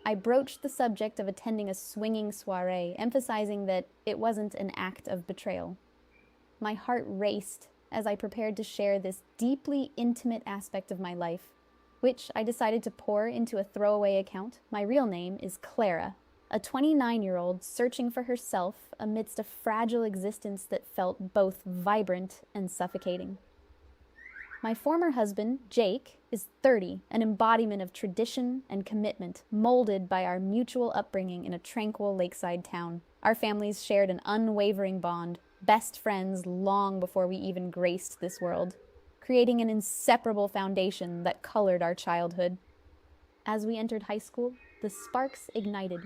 I broached the subject of attending a swinging soiree, emphasizing that it wasn't an act of betrayal. My heart raced as I prepared to share this deeply intimate aspect of my life, which I decided to pour into a throwaway account. My real name is Clara, a 29-year-old searching for herself amidst a fragile existence that felt both vibrant and suffocating. My former husband, Jake, is 30, an embodiment of tradition and commitment, molded by our mutual upbringing in a tranquil lakeside town. Our families shared an unwavering bond, best friends long before we even graced this world, creating an inseparable foundation that colored our childhood. As we entered high school, the sparks ignited.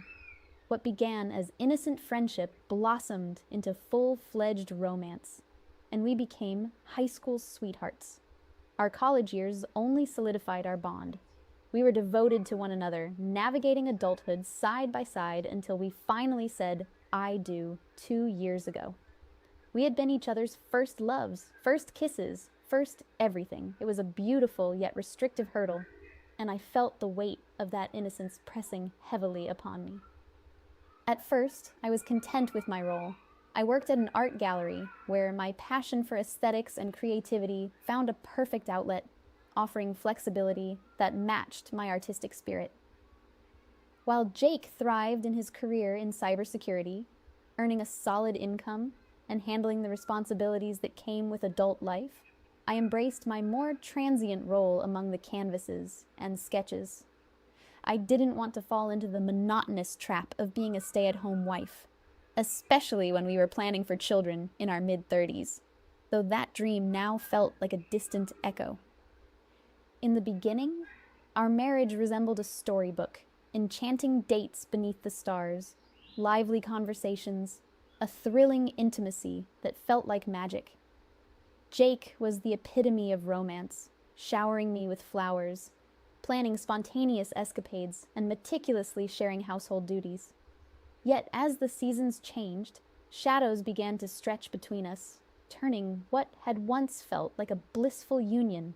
What began as innocent friendship blossomed into full-fledged romance, and we became high school sweethearts. Our college years only solidified our bond. We were devoted to one another, navigating adulthood side by side until we finally said, "I do," 2 years ago. We had been each other's first loves, first kisses, first everything. It was a beautiful yet restrictive hurdle, and I felt the weight of that innocence pressing heavily upon me. At first, I was content with my role. I worked at an art gallery where my passion for aesthetics and creativity found a perfect outlet, offering flexibility that matched my artistic spirit. While Jake thrived in his career in cybersecurity, earning a solid income and handling the responsibilities that came with adult life, I embraced my more transient role among the canvases and sketches. I didn't want to fall into the monotonous trap of being a stay-at-home wife, especially when we were planning for children in our mid-30s, though that dream now felt like a distant echo. In the beginning, our marriage resembled a storybook, enchanting dates beneath the stars, lively conversations, a thrilling intimacy that felt like magic. Jake was the epitome of romance, showering me with flowers, planning spontaneous escapades, and meticulously sharing household duties. Yet as the seasons changed, shadows began to stretch between us, turning what had once felt like a blissful union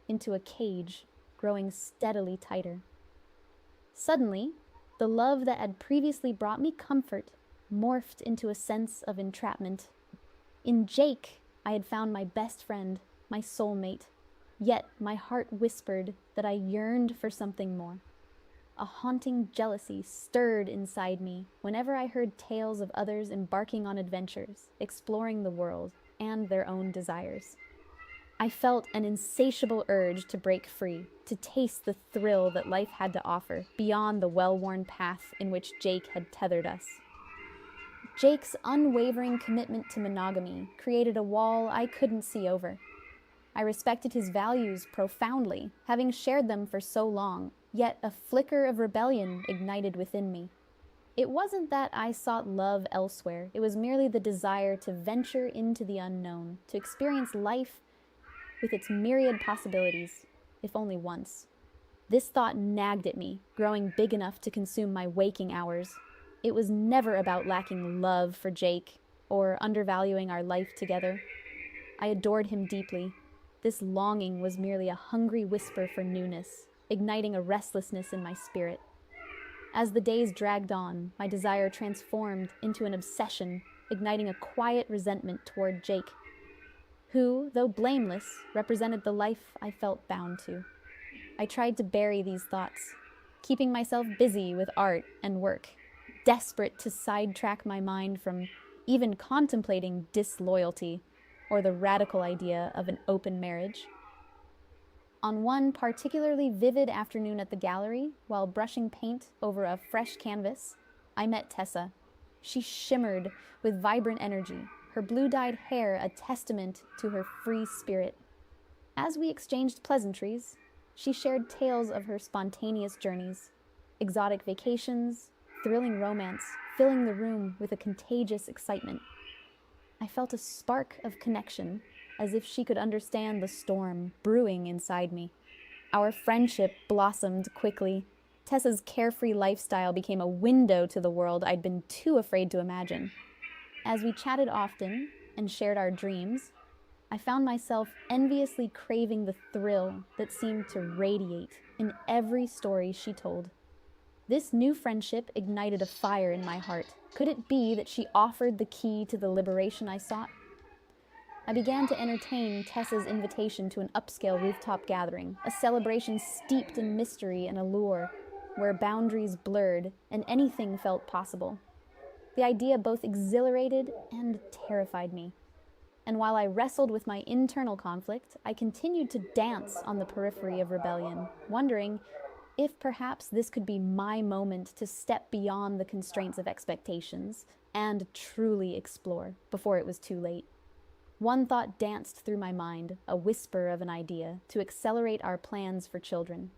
into a cage, growing steadily tighter. Suddenly, the love that had previously brought me comfort morphed into a sense of entrapment. In Jake, I had found my best friend, my soulmate, yet my heart whispered that I yearned for something more. A haunting jealousy stirred inside me whenever I heard tales of others embarking on adventures, exploring the world and their own desires. I felt an insatiable urge to break free, to taste the thrill that life had to offer beyond the well-worn path in which Jake had tethered us. Jake's unwavering commitment to monogamy created a wall I couldn't see over. I respected his values profoundly, having shared them for so long, yet a flicker of rebellion ignited within me. It wasn't that I sought love elsewhere, it was merely the desire to venture into the unknown, to experience life with its myriad possibilities, if only once. This thought nagged at me, growing big enough to consume my waking hours. It was never about lacking love for Jake or undervaluing our life together. I adored him deeply. This longing was merely a hungry whisper for newness, igniting a restlessness in my spirit. As the days dragged on, my desire transformed into an obsession, igniting a quiet resentment toward Jake, who, though blameless, represented the life I felt bound to. I tried to bury these thoughts, keeping myself busy with art and work, desperate to sidetrack my mind from even contemplating disloyalty or the radical idea of an open marriage. On one particularly vivid afternoon at the gallery, while brushing paint over a fresh canvas, I met Tessa. She shimmered with vibrant energy, her blue-dyed hair a testament to her free spirit. As we exchanged pleasantries, she shared tales of her spontaneous journeys, exotic vacations, thrilling romance, filling the room with a contagious excitement. I felt a spark of connection, as if she could understand the storm brewing inside me. Our friendship blossomed quickly. Tessa's carefree lifestyle became a window to the world I'd been too afraid to imagine. As we chatted often and shared our dreams, I found myself enviously craving the thrill that seemed to radiate in every story she told. This new friendship ignited a fire in my heart. Could it be that she offered the key to the liberation I sought? I began to entertain Tessa's invitation to an upscale rooftop gathering, a celebration steeped in mystery and allure, where boundaries blurred and anything felt possible. The idea both exhilarated and terrified me. And while I wrestled with my internal conflict, I continued to dance on the periphery of rebellion, wondering if perhaps this could be my moment to step beyond the constraints of expectations and truly explore before it was too late. One thought danced through my mind, a whisper of an idea, to accelerate our plans for children.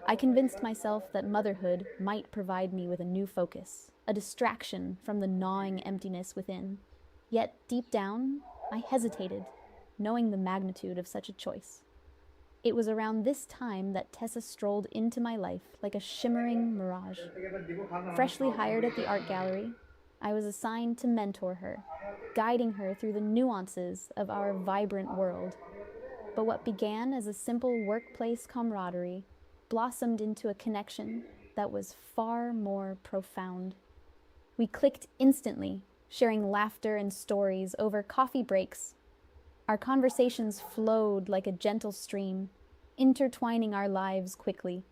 I convinced myself that motherhood might provide me with a new focus, a distraction from the gnawing emptiness within. Yet, deep down, I hesitated, knowing the magnitude of such a choice. It was around this time that Tessa strolled into my life like a shimmering mirage. Freshly hired at the art gallery, I was assigned to mentor her, guiding her through the nuances of our vibrant world. But what began as a simple workplace camaraderie blossomed into a connection that was far more profound. We clicked instantly, sharing laughter and stories over coffee breaks. Our conversations flowed like a gentle stream, intertwining our lives quickly,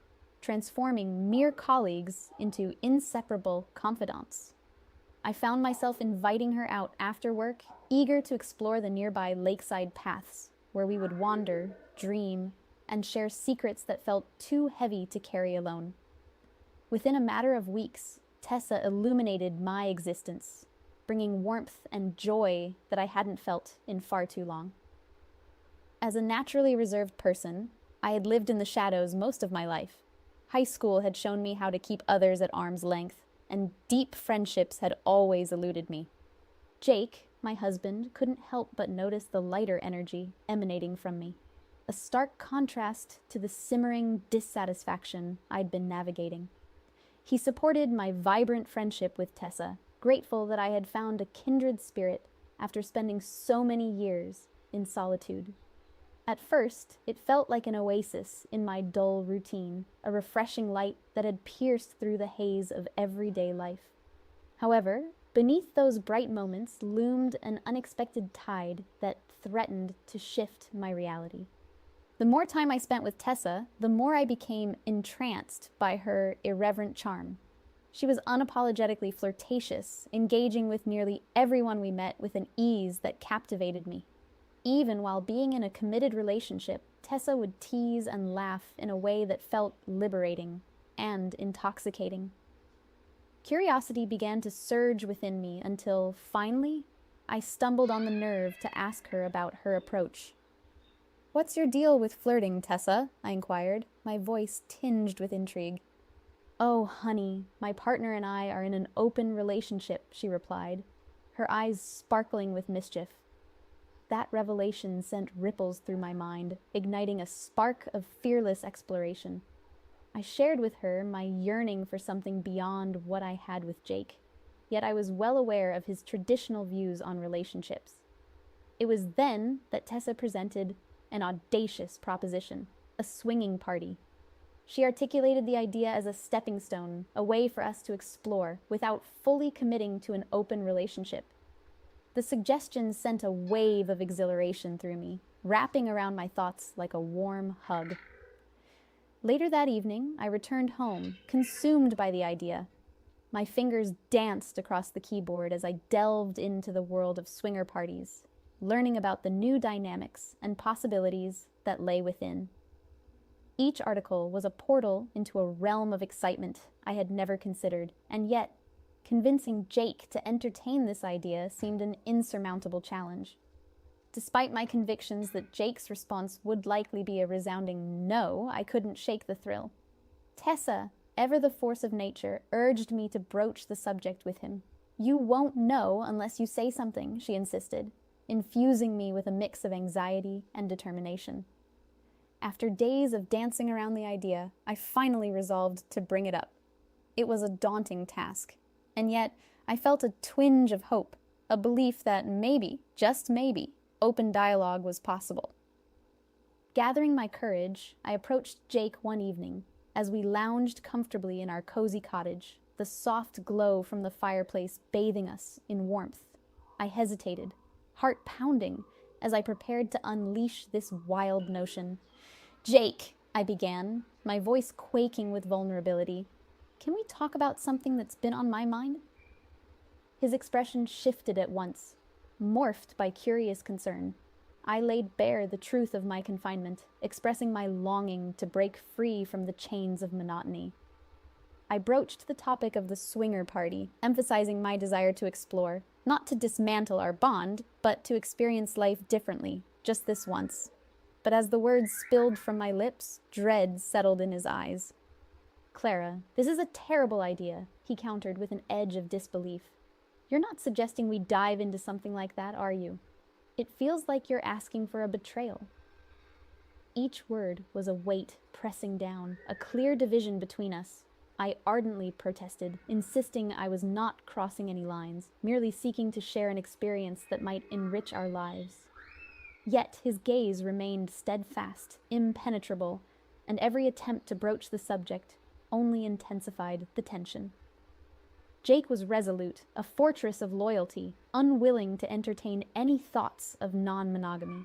transforming mere colleagues into inseparable confidants. I found myself inviting her out after work, eager to explore the nearby lakeside paths, where we would wander, dream, and share secrets that felt too heavy to carry alone. Within a matter of weeks, Tessa illuminated my existence, bringing warmth and joy that I hadn't felt in far too long. As a naturally reserved person, I had lived in the shadows most of my life. High school had shown me how to keep others at arm's length, and deep friendships had always eluded me. Jake, my husband, couldn't help but notice the lighter energy emanating from me, a stark contrast to the simmering dissatisfaction I'd been navigating. He supported my vibrant friendship with Tessa, grateful that I had found a kindred spirit after spending so many years in solitude. At first, it felt like an oasis in my dull routine, a refreshing light that had pierced through the haze of everyday life. However, beneath those bright moments loomed an unexpected tide that threatened to shift my reality. The more time I spent with Tessa, the more I became entranced by her irreverent charm. She was unapologetically flirtatious, engaging with nearly everyone we met with an ease that captivated me. Even while being in a committed relationship, Tessa would tease and laugh in a way that felt liberating and intoxicating. Curiosity began to surge within me until, finally, I stumbled on the nerve to ask her about her approach. "What's your deal with flirting, Tessa?" I inquired, my voice tinged with intrigue. "Oh, honey, my partner and I are in an open relationship," she replied, her eyes sparkling with mischief. That revelation sent ripples through my mind, igniting a spark of fearless exploration. I shared with her my yearning for something beyond what I had with Jake, yet I was well aware of his traditional views on relationships. It was then that Tessa presented an audacious proposition, a swinging party. She articulated the idea as a stepping stone, a way for us to explore without fully committing to an open relationship. The suggestion sent a wave of exhilaration through me, wrapping around my thoughts like a warm hug. Later that evening, I returned home, consumed by the idea. My fingers danced across the keyboard as I delved into the world of swinger parties, learning about the new dynamics and possibilities that lay within. Each article was a portal into a realm of excitement I had never considered, and yet, convincing Jake to entertain this idea seemed an insurmountable challenge. Despite my convictions that Jake's response would likely be a resounding no, I couldn't shake the thrill. Tessa, ever the force of nature, urged me to broach the subject with him. "You won't know unless you say something," she insisted, infusing me with a mix of anxiety and determination. After days of dancing around the idea, I finally resolved to bring it up. It was a daunting task, and yet I felt a twinge of hope, a belief that maybe, just maybe, open dialogue was possible. Gathering my courage, I approached Jake one evening, As we lounged comfortably in our cozy cottage, the soft glow from the fireplace bathing us in warmth, I hesitated, heart pounding, as I prepared to unleash this wild notion. "Jake," I began, my voice quaking with vulnerability, "can we talk about something that's been on my mind?" His expression shifted at once, morphed by curious concern. I laid bare the truth of my confinement, expressing my longing to break free from the chains of monotony. I broached the topic of the swinger party, emphasizing my desire to explore, not to dismantle our bond, but to experience life differently, just this once. But as the words spilled from my lips, dread settled in his eyes. "Clara, this is a terrible idea," he countered with an edge of disbelief. "You're not suggesting we dive into something like that, are you? It feels like you're asking for a betrayal." Each word was a weight pressing down, a clear division between us. I ardently protested, insisting I was not crossing any lines, merely seeking to share an experience that might enrich our lives. Yet his gaze remained steadfast, impenetrable, and every attempt to broach the subject only intensified the tension. Jake was resolute, a fortress of loyalty, unwilling to entertain any thoughts of non-monogamy.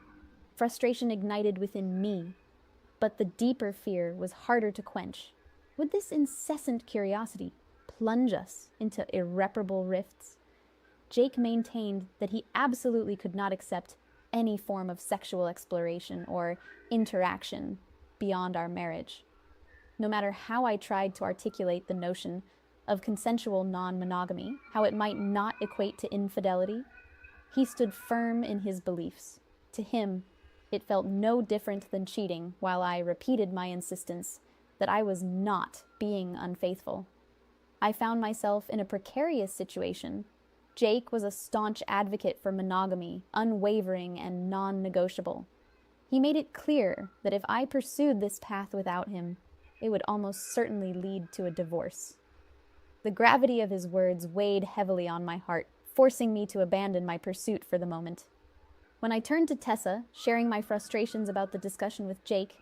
Frustration ignited within me, but the deeper fear was harder to quench. Would this incessant curiosity plunge us into irreparable rifts? Jake maintained that he absolutely could not accept any form of sexual exploration or interaction beyond our marriage. No matter how I tried to articulate the notion of consensual non-monogamy, how it might not equate to infidelity, he stood firm in his beliefs. To him, it felt no different than cheating, while I repeated my insistence that I was not being unfaithful. I found myself in a precarious situation. Jake was a staunch advocate for monogamy, unwavering and non-negotiable. He made it clear that if I pursued this path without him, it would almost certainly lead to a divorce. The gravity of his words weighed heavily on my heart, forcing me to abandon my pursuit for the moment. When I turned to Tessa, sharing my frustrations about the discussion with Jake,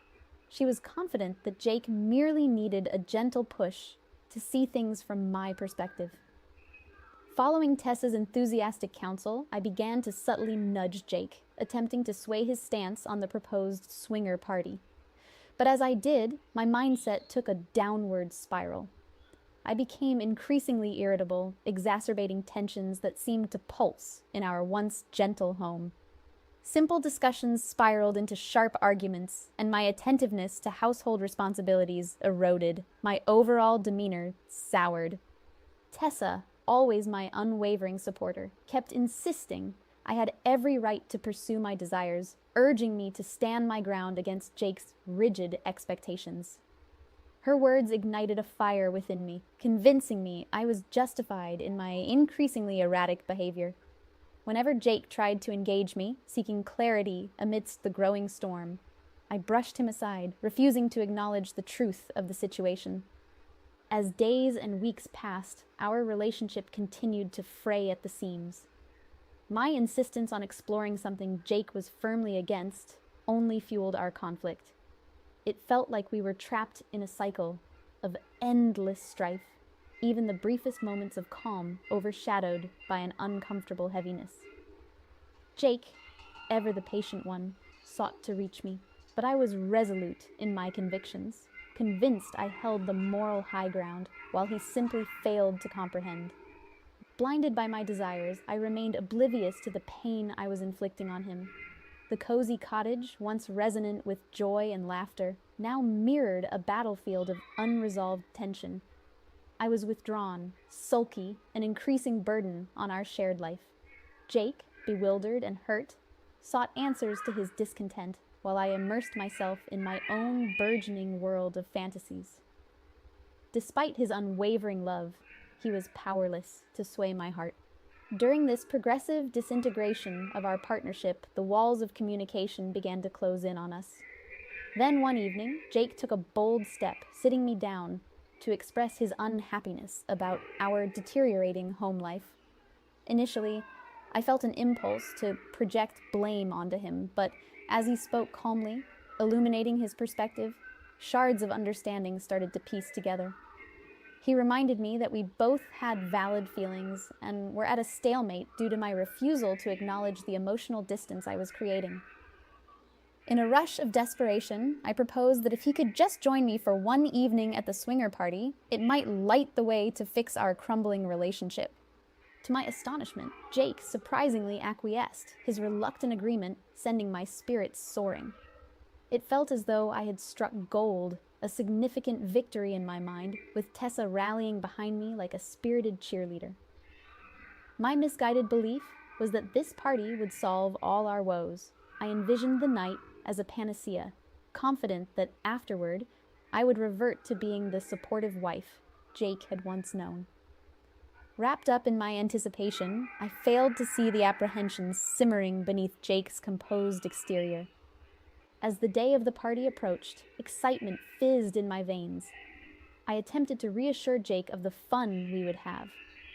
she was confident that Jake merely needed a gentle push to see things from my perspective. Following Tessa's enthusiastic counsel, I began to subtly nudge Jake, attempting to sway his stance on the proposed swinger party. But as I did, my mindset took a downward spiral. I became increasingly irritable, exacerbating tensions that seemed to pulse in our once gentle home. Simple discussions spiraled into sharp arguments, and my attentiveness to household responsibilities eroded. My overall demeanor soured. Tessa, always my unwavering supporter, kept insisting I had every right to pursue my desires, urging me to stand my ground against Jake's rigid expectations. Her words ignited a fire within me, convincing me I was justified in my increasingly erratic behavior. Whenever Jake tried to engage me, seeking clarity amidst the growing storm, I brushed him aside, refusing to acknowledge the truth of the situation. As days and weeks passed, our relationship continued to fray at the seams. My insistence on exploring something Jake was firmly against only fueled our conflict. It felt like we were trapped in a cycle of endless strife, even the briefest moments of calm overshadowed by an uncomfortable heaviness. Jake, ever the patient one, sought to reach me, but I was resolute in my convictions, convinced I held the moral high ground, while he simply failed to comprehend. Blinded by my desires, I remained oblivious to the pain I was inflicting on him. The cozy cottage, once resonant with joy and laughter, now mirrored a battlefield of unresolved tension. I was withdrawn, sulky, an increasing burden on our shared life. Jake, bewildered and hurt, sought answers to his discontent, while I immersed myself in my own burgeoning world of fantasies. Despite his unwavering love, he was powerless to sway my heart. During this progressive disintegration of our partnership, the walls of communication began to close in on us. Then one evening, Jake took a bold step, sitting me down to express his unhappiness about our deteriorating home life. Initially, I felt an impulse to project blame onto him, but as he spoke calmly, illuminating his perspective, Shards of understanding started to piece together. He reminded me that we both had valid feelings and were at a stalemate due to my refusal to acknowledge the emotional distance I was creating. In a rush of desperation, I proposed that if he could just join me for one evening at the swinger party, it might light the way to fix our crumbling relationship. To my astonishment, Jake surprisingly acquiesced, his reluctant agreement sending my spirits soaring. It felt as though I had struck gold, a significant victory in my mind, with Tessa rallying behind me like a spirited cheerleader. My misguided belief was that this party would solve all our woes. I envisioned the night as a panacea, confident that afterward I would revert to being the supportive wife Jake had once known. Wrapped up in my anticipation, I failed to see the apprehension simmering beneath Jake's composed exterior. As the day of the party approached, excitement fizzed in my veins. I attempted to reassure Jake of the fun we would have,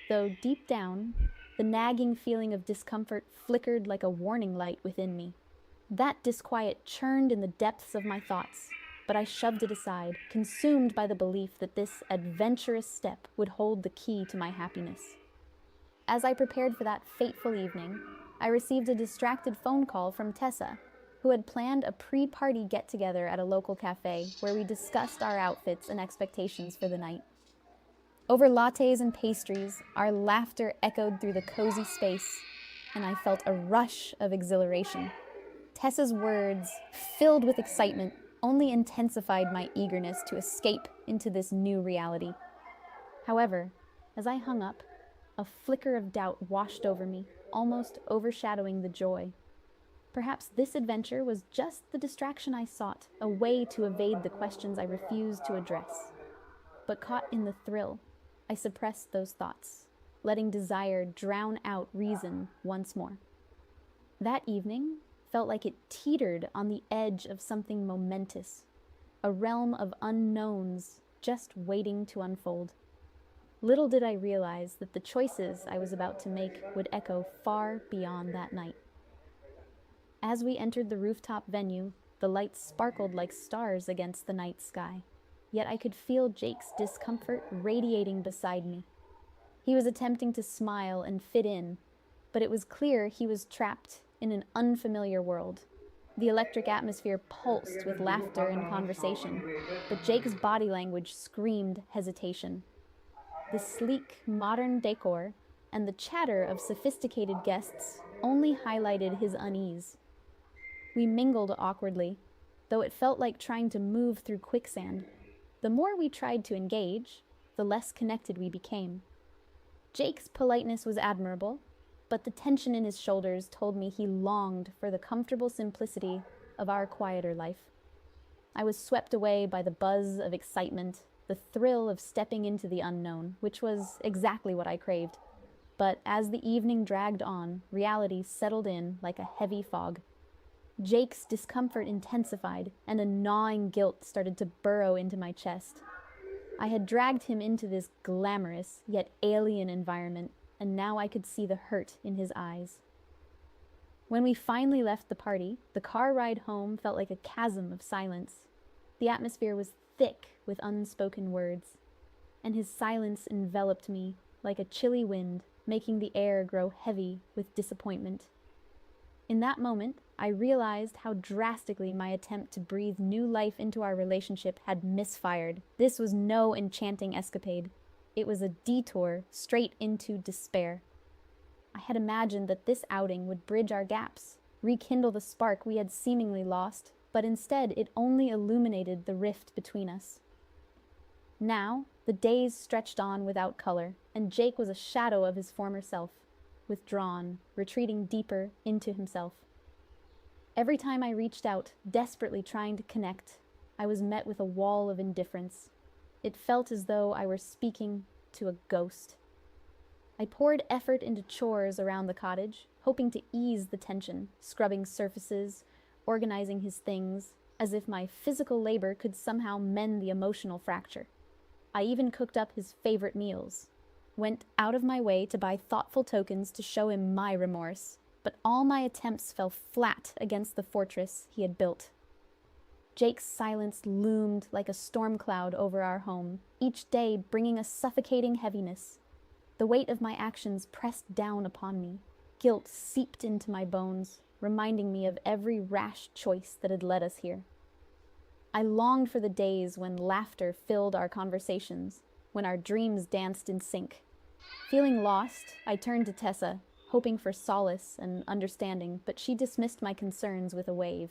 though deep down, the nagging feeling of discomfort flickered like a warning light within me. That disquiet churned in the depths of my thoughts, but I shoved it aside, consumed by the belief that this adventurous step would hold the key to my happiness. As I prepared for that fateful evening, I received a distracted phone call from Tessa, who had planned a pre-party get-together at a local cafe where we discussed our outfits and expectations for the night. Over lattes and pastries, our laughter echoed through the cozy space, and I felt a rush of exhilaration. Tessa's words, filled with excitement, only intensified my eagerness to escape into this new reality. However, as I hung up, a flicker of doubt washed over me, almost overshadowing the joy. Perhaps this adventure was just the distraction I sought, a way to evade the questions I refused to address. But caught in the thrill, I suppressed those thoughts, letting desire drown out reason once more. That evening felt like it teetered on the edge of something momentous, a realm of unknowns just waiting to unfold. Little did I realize that the choices I was about to make would echo far beyond that night. As we entered the rooftop venue, the lights sparkled like stars against the night sky, yet I could feel Jake's discomfort radiating beside me. He was attempting to smile and fit in, but it was clear he was trapped in an unfamiliar world. The electric atmosphere pulsed with laughter and conversation, but Jake's body language screamed hesitation. The sleek, modern decor and the chatter of sophisticated guests only highlighted his unease. We mingled awkwardly, though it felt like trying to move through quicksand. The more we tried to engage, the less connected we became. Jake's politeness was admirable, but the tension in his shoulders told me he longed for the comfortable simplicity of our quieter life. I was swept away by the buzz of excitement, the thrill of stepping into the unknown, which was exactly what I craved. But as the evening dragged on, reality settled in like a heavy fog. Jake's discomfort intensified, and a gnawing guilt started to burrow into my chest. I had dragged him into this glamorous, yet alien environment, and now I could see the hurt in his eyes. When we finally left the party, the car ride home felt like a chasm of silence. The atmosphere was thick with unspoken words, and his silence enveloped me like a chilly wind, making the air grow heavy with disappointment. In that moment, I realized how drastically my attempt to breathe new life into our relationship had misfired. This was no enchanting escapade. It was a detour straight into despair. I had imagined that this outing would bridge our gaps, rekindle the spark we had seemingly lost, but instead it only illuminated the rift between us. Now, the days stretched on without color, and Jake was a shadow of his former self, withdrawn, retreating deeper into himself. Every time I reached out, desperately trying to connect, I was met with a wall of indifference. It felt as though I were speaking to a ghost. I poured effort into chores around the cottage, hoping to ease the tension, scrubbing surfaces, organizing his things, as if my physical labor could somehow mend the emotional fracture. I even cooked up his favorite meals, went out of my way to buy thoughtful tokens to show him my remorse, but all my attempts fell flat against the fortress he had built. Jake's silence loomed like a storm cloud over our home, each day bringing a suffocating heaviness. The weight of my actions pressed down upon me. Guilt seeped into my bones, reminding me of every rash choice that had led us here. I longed for the days when laughter filled our conversations, when our dreams danced in sync. Feeling lost, I turned to Tessa, hoping for solace and understanding, but she dismissed my concerns with a wave.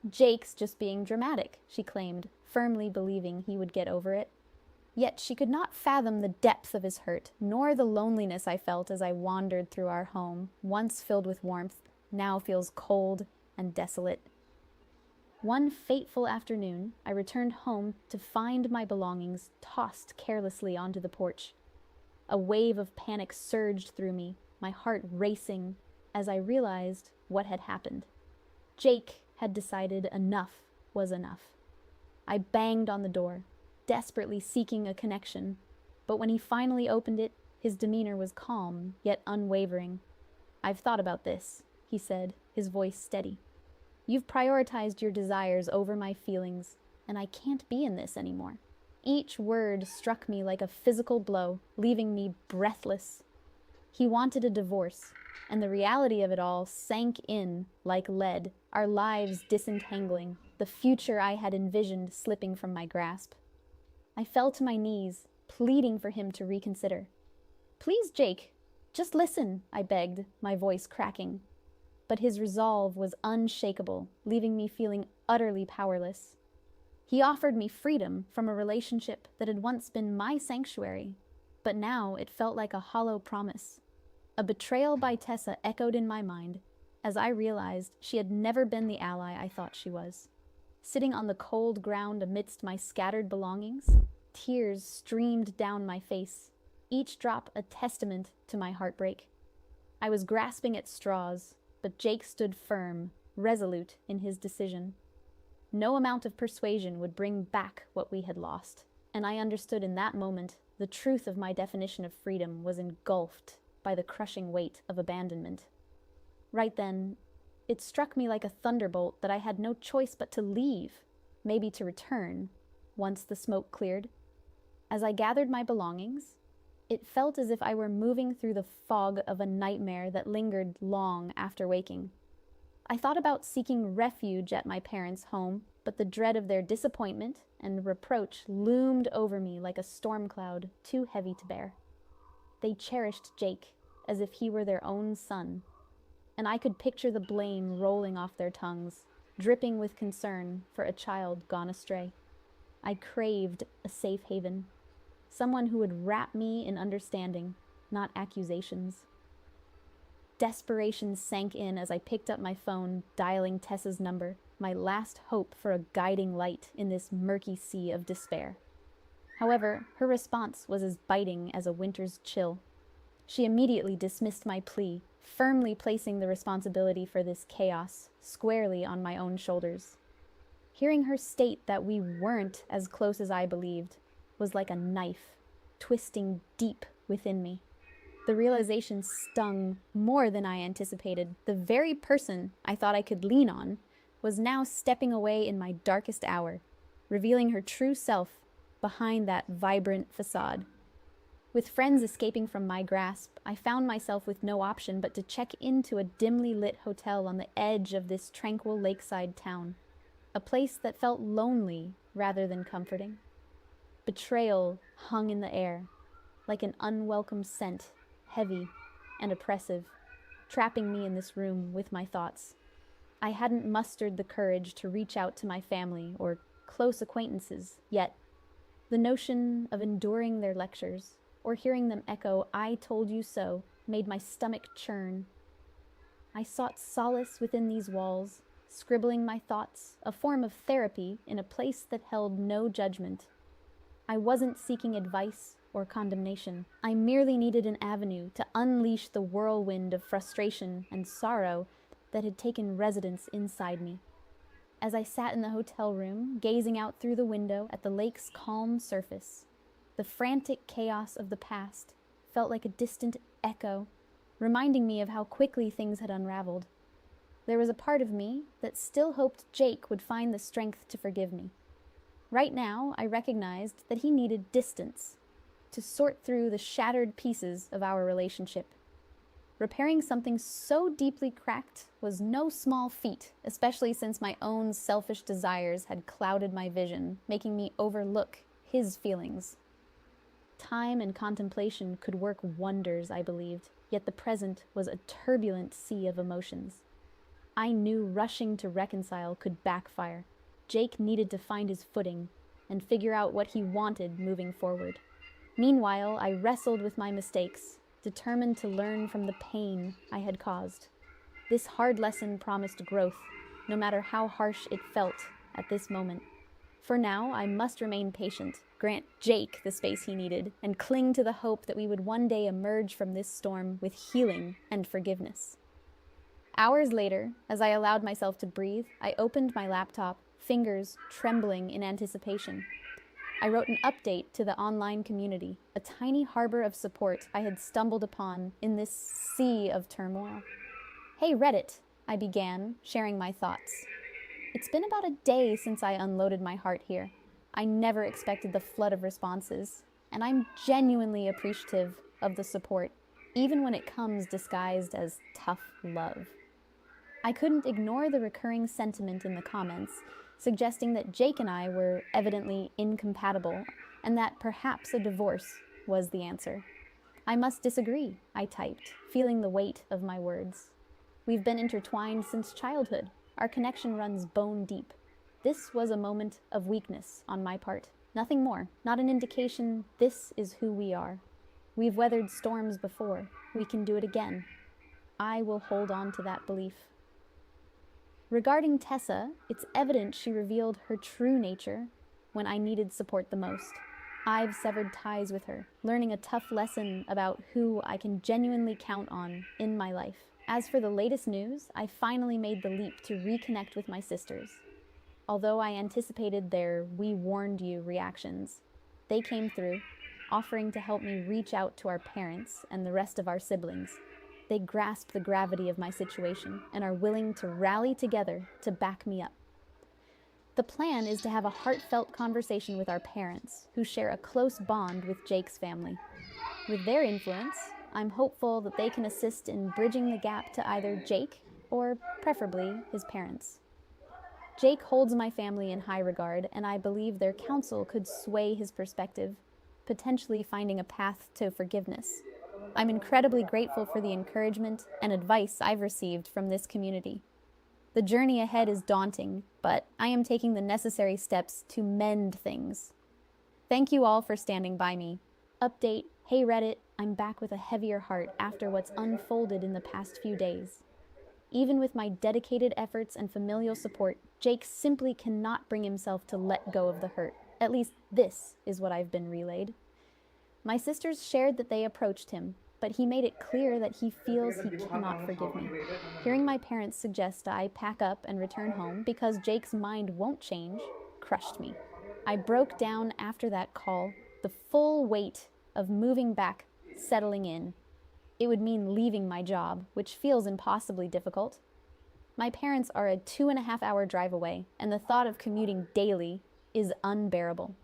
Jake's just being dramatic, she claimed, firmly believing he would get over it. Yet she could not fathom the depth of his hurt, nor the loneliness I felt as I wandered through our home, once filled with warmth, now feels cold and desolate. One fateful afternoon, I returned home to find my belongings tossed carelessly onto the porch. A wave of panic surged through me, my heart racing as I realized what had happened. Jake had decided enough was enough. I banged on the door, desperately seeking a connection, but when he finally opened it, his demeanor was calm, yet unwavering. "I've thought about this," he said, his voice steady. "You've prioritized your desires over my feelings, and I can't be in this anymore." Each word struck me like a physical blow, leaving me breathless. He wanted a divorce, and the reality of it all sank in like lead, our lives disentangling, the future I had envisioned slipping from my grasp. I fell to my knees, pleading for him to reconsider. "Please, Jake, just listen," I begged, my voice cracking. But his resolve was unshakable, leaving me feeling utterly powerless. He offered me freedom from a relationship that had once been my sanctuary, but now it felt like a hollow promise. A betrayal by Tessa echoed in my mind as I realized she had never been the ally I thought she was. Sitting on the cold ground amidst my scattered belongings, tears streamed down my face, each drop a testament to my heartbreak. I was grasping at straws, but Jake stood firm, resolute in his decision. No amount of persuasion would bring back what we had lost, and I understood in that moment the truth of my definition of freedom was engulfed by the crushing weight of abandonment. Right then, it struck me like a thunderbolt that I had no choice but to leave, maybe to return, once the smoke cleared. As I gathered my belongings, it felt as if I were moving through the fog of a nightmare that lingered long after waking. I thought about seeking refuge at my parents' home, but the dread of their disappointment and reproach loomed over me like a storm cloud too heavy to bear. They cherished Jake as if he were their own son, and I could picture the blame rolling off their tongues, dripping with concern for a child gone astray. I craved a safe haven, someone who would wrap me in understanding, not accusations. Desperation sank in as I picked up my phone, dialing Tessa's number, my last hope for a guiding light in this murky sea of despair. However, her response was as biting as a winter's chill. She immediately dismissed my plea, firmly placing the responsibility for this chaos squarely on my own shoulders. Hearing her state that we weren't as close as I believed was like a knife, twisting deep within me. The realization stung more than I anticipated. The very person I thought I could lean on was now stepping away in my darkest hour, revealing her true self behind that vibrant facade. With friends escaping from my grasp, I found myself with no option but to check into a dimly lit hotel on the edge of this tranquil lakeside town, a place that felt lonely rather than comforting. Betrayal hung in the air, like an unwelcome scent, heavy and oppressive, trapping me in this room with my thoughts. I hadn't mustered the courage to reach out to my family or close acquaintances yet. The notion of enduring their lectures or hearing them echo, "I told you so," made my stomach churn. I sought solace within these walls, scribbling my thoughts, a form of therapy in a place that held no judgment. I wasn't seeking advice or condemnation. I merely needed an avenue to unleash the whirlwind of frustration and sorrow that had taken residence inside me. As I sat in the hotel room, gazing out through the window at the lake's calm surface, the frantic chaos of the past felt like a distant echo, reminding me of how quickly things had unraveled. there was a part of me that still hoped Jake would find the strength to forgive me. Right now, I recognized that he needed distance to sort through the shattered pieces of our relationship. Repairing something so deeply cracked was no small feat, especially since my own selfish desires had clouded my vision, making me overlook his feelings. Time and contemplation could work wonders, I believed, yet the present was a turbulent sea of emotions. I knew rushing to reconcile could backfire. Jake needed to find his footing and figure out what he wanted moving forward. Meanwhile, I wrestled with my mistakes, determined to learn from the pain I had caused. This hard lesson promised growth, no matter how harsh it felt at this moment. For now, I must remain patient, grant Jake the space he needed, and cling to the hope that we would one day emerge from this storm with healing and forgiveness. Hours later, as I allowed myself to breathe, I opened my laptop, fingers trembling in anticipation. I wrote an update to the online community, a tiny harbor of support I had stumbled upon in this sea of turmoil. "Hey Reddit," I began, sharing my thoughts. It's been about a day since I unloaded my heart here. I never expected the flood of responses, and I'm genuinely appreciative of the support, even when it comes disguised as tough love. I couldn't ignore the recurring sentiment in the comments, suggesting that Jake and I were evidently incompatible, and that perhaps a divorce was the answer. "I must disagree," I typed, feeling the weight of my words. "We've been intertwined since childhood. Our connection runs bone deep. This was a moment of weakness on my part. Nothing more, not an indication this is who we are. We've weathered storms before. We can do it again. I will hold on to that belief." Regarding Tessa, it's evident she revealed her true nature when I needed support the most. I've severed ties with her, learning a tough lesson about who I can genuinely count on in my life. As for the latest news, I finally made the leap to reconnect with my sisters. Although I anticipated their "we warned you" reactions, they came through, offering to help me reach out to our parents and the rest of our siblings. They grasp the gravity of my situation and are willing to rally together to back me up. The plan is to have a heartfelt conversation with our parents, who share a close bond with Jake's family. With their influence, I'm hopeful that they can assist in bridging the gap to either Jake or, preferably, his parents. Jake holds my family in high regard, and I believe their counsel could sway his perspective, potentially finding a path to forgiveness. I'm incredibly grateful for the encouragement and advice I've received from this community. The journey ahead is daunting, but I am taking the necessary steps to mend things. Thank you all for standing by me. Update, hey Reddit, I'm back with a heavier heart after what's unfolded in the past few days. Even with my dedicated efforts and familial support, Jake simply cannot bring himself to let go of the hurt. At least this is what I've been relayed. My sisters shared that they approached him, but he made it clear that he feels he cannot forgive me. Hearing my parents suggest I pack up and return home because Jake's mind won't change crushed me. I broke down after that call, the full weight of moving back, settling in. It would mean leaving my job, which feels impossibly difficult. My parents are a 2.5-hour drive away, and the thought of commuting daily is unbearable.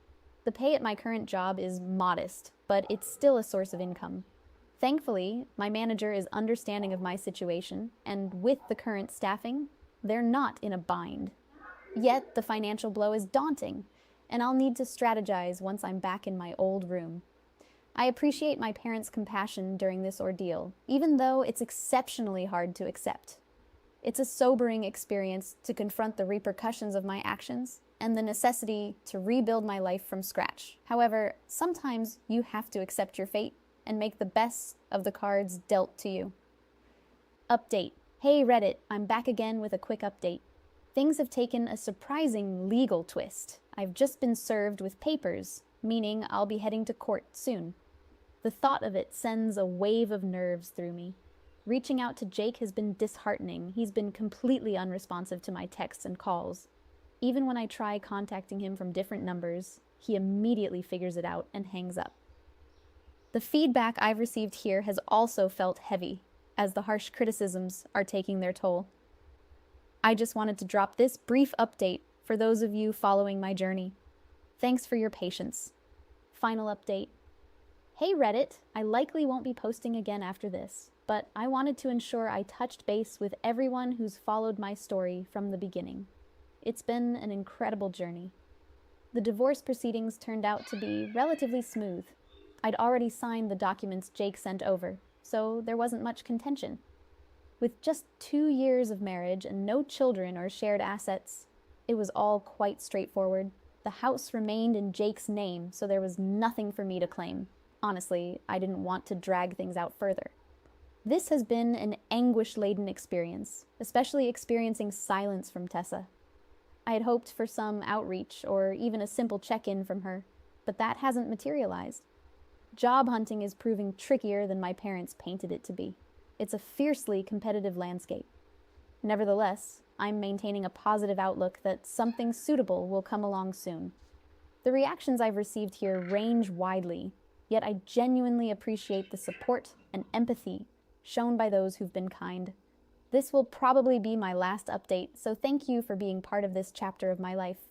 The pay at my current job is modest, but it's still a source of income. Thankfully, my manager is understanding of my situation, and with the current staffing, they're not in a bind. Yet the financial blow is daunting, and I'll need to strategize once I'm back in my old room. I appreciate my parents' compassion during this ordeal, even though it's exceptionally hard to accept. It's a sobering experience to confront the repercussions of my actions and the necessity to rebuild my life from scratch. However, sometimes you have to accept your fate and make the best of the cards dealt to you. Update. Hey Reddit, I'm back again with a quick update. Things have taken a surprising legal twist. I've just been served with papers, meaning I'll be heading to court soon. The thought of it sends a wave of nerves through me. Reaching out to Jake has been disheartening. He's been completely unresponsive to my texts and calls. Even when I try contacting him from different numbers, he immediately figures it out and hangs up. The feedback I've received here has also felt heavy, as the harsh criticisms are taking their toll. I just wanted to drop this brief update for those of you following my journey. Thanks for your patience. Final update. Hey Reddit, I likely won't be posting again after this, but I wanted to ensure I touched base with everyone who's followed my story from the beginning. It's been an incredible journey. The divorce proceedings turned out to be relatively smooth. I'd already signed the documents Jake sent over, so there wasn't much contention. With just 2 years of marriage and no children or shared assets, it was all quite straightforward. The house remained in Jake's name, so there was nothing for me to claim. Honestly, I didn't want to drag things out further. This has been an anguish-laden experience, especially experiencing silence from Tessa. I had hoped for some outreach or even a simple check-in from her, but that hasn't materialized. Job hunting is proving trickier than my parents painted it to be. It's a fiercely competitive landscape. Nevertheless, I'm maintaining a positive outlook that something suitable will come along soon. The reactions I've received here range widely, yet I genuinely appreciate the support and empathy shown by those who've been kind. This will probably be my last update, so thank you for being part of this chapter of my life.